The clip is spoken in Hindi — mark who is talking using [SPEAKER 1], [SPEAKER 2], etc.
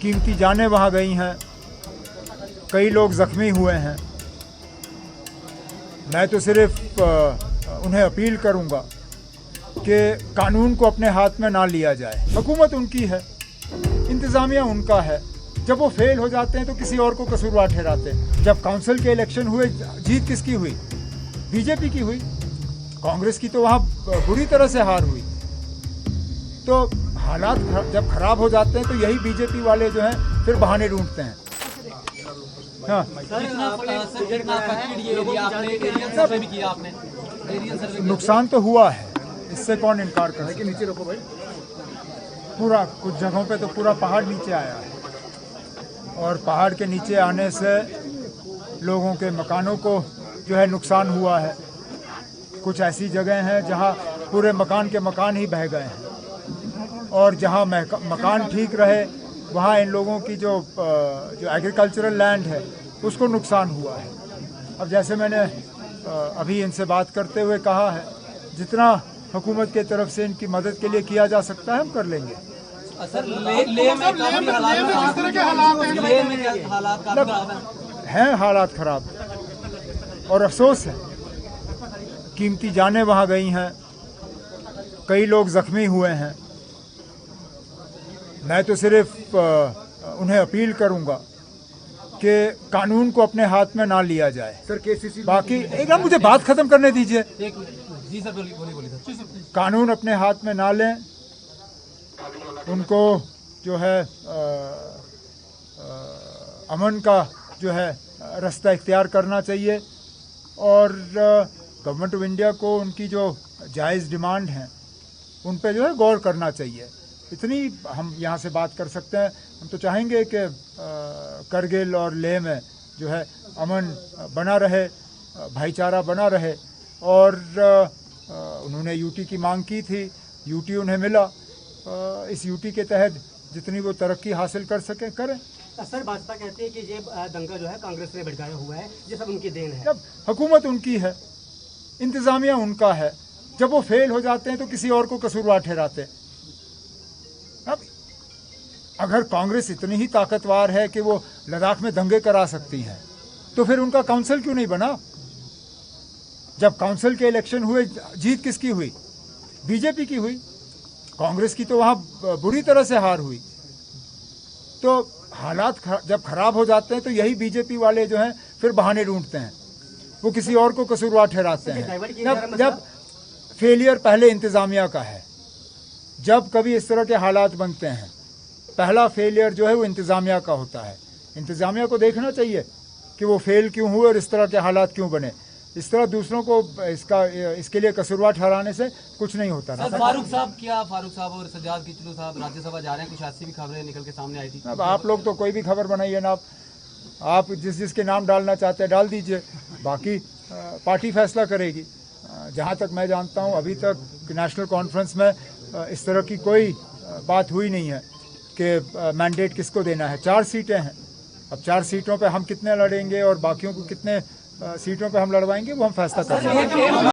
[SPEAKER 1] कीमती जानें वहाँ गई हैं, कई लोग ज़ख्मी हुए हैं। मैं तो सिर्फ उन्हें अपील करूँगा कि कानून को अपने हाथ में ना लिया जाए। हुकूमत उनकी है, इंतज़ामिया उनका है। जब वो फेल हो जाते हैं तो किसी और को कसूरवार ठहराते हैं। जब काउंसिल के इलेक्शन हुए, जीत किसकी हुई? बीजेपी की हुई। कांग्रेस की तो वहाँ बुरी तरह से हार हुई। तो हालात जब खराब हो जाते हैं तो यही बीजेपी वाले जो हैं फिर बहाने ढूंढते हैं। हाँ, नुकसान तो हुआ है, इससे कौन इनकार कर सकता है। नीचे रखो भाई। पूरा कुछ जगहों पे तो पूरा पहाड़ नीचे आया है और पहाड़ के नीचे आने से लोगों के मकानों को जो है नुकसान हुआ है। कुछ ऐसी जगह हैं जहां पूरे मकान के मकान ही बह गए हैं और जहां मकान ठीक रहे वहां इन लोगों की जो एग्रीकल्चरल लैंड है उसको नुकसान हुआ है। अब जैसे मैंने अभी इनसे बात करते हुए कहा है, जितना हुकूमत के तरफ से इनकी मदद के लिए किया जा सकता है हम कर लेंगे। हैं हालात खराब और अफसोस है, कीमती जानें वहाँ गई हैं, कई लोग ज़ख्मी हुए हैं। मैं तो सिर्फ उन्हें अपील करूँगा कि कानून को अपने हाथ में ना लिया जाए। सर केसीसी बाकी एक ना मुझे बात ख़त्म करने दीजिए।
[SPEAKER 2] जी सर, बोलिए सर।
[SPEAKER 1] कानून अपने हाथ में ना लें, उनको जो है अमन का जो है रास्ता इख्तियार करना चाहिए और गवर्नमेंट ऑफ इंडिया को उनकी जो जायज़ डिमांड हैं उन पे जो है गौर करना चाहिए। इतनी हम यहाँ से बात कर सकते हैं। हम तो चाहेंगे कि करगिल और लेह में जो है अमन बना रहे, भाईचारा बना रहे और उन्होंने यूटी की मांग की थी, यूटी उन्हें मिला। इस यूटी के तहत जितनी वो तरक्की हासिल कर सके करें।
[SPEAKER 3] सर भाजपा कहती है कि ये दंगा जो है कांग्रेस ने भड़काया हुआ है, ये सब उनकी देन है।
[SPEAKER 1] जब हुकूमत उनकी है, इंतज़ामिया उनका है। जब वो फेल हो जाते हैं तो किसी और को कसूरवार ठहराते हैं। अब अगर कांग्रेस इतनी ही ताकतवर है कि वो लद्दाख में दंगे करा सकती है तो फिर उनका काउंसिल क्यों नहीं बना? जब काउंसिल के इलेक्शन हुए, जीत किसकी हुई? बीजेपी की हुई। कांग्रेस की तो वहाँ बुरी तरह से हार हुई। तो हालात जब खराब हो जाते हैं तो यही बीजेपी वाले जो हैं फिर बहाने ढूंढते हैं, वो किसी और को कसूरवार ठहराते हैं। जब फेलियर पहले इंतज़ामिया का है, जब कभी इस तरह के हालात बनते हैं पहला फेलियर जो है वो इंतज़ामिया का होता है। इंतज़ामिया को देखना चाहिए कि वो फेल क्यों हुए और इस तरह के हालात क्यों बने। इस तरह दूसरों को इसके लिए कसूरवार ठहराने से कुछ नहीं होता ना।
[SPEAKER 2] फारूक साहब और सज्जाद किचलू साहब राज्यसभा जा रहे हैं, कुछ ऐसी भी खबरें निकल के सामने आई थी।
[SPEAKER 1] अब आप लोग तो कोई भी खबर बनाइए ना, आप जिसके नाम डालना चाहते हैं डाल दीजिए, बाकी पार्टी फैसला करेगी। जहाँ तक मैं जानता हूँ अभी तक नेशनल कॉन्फ्रेंस में इस तरह की कोई बात हुई नहीं है कि मैंडेट किसको देना है। 4 सीटें हैं, अब 4 सीटों पे हम कितने लड़ेंगे और बाकियों को कितने सीटों पे हम लड़वाएंगे वो हम फैसला करेंगे।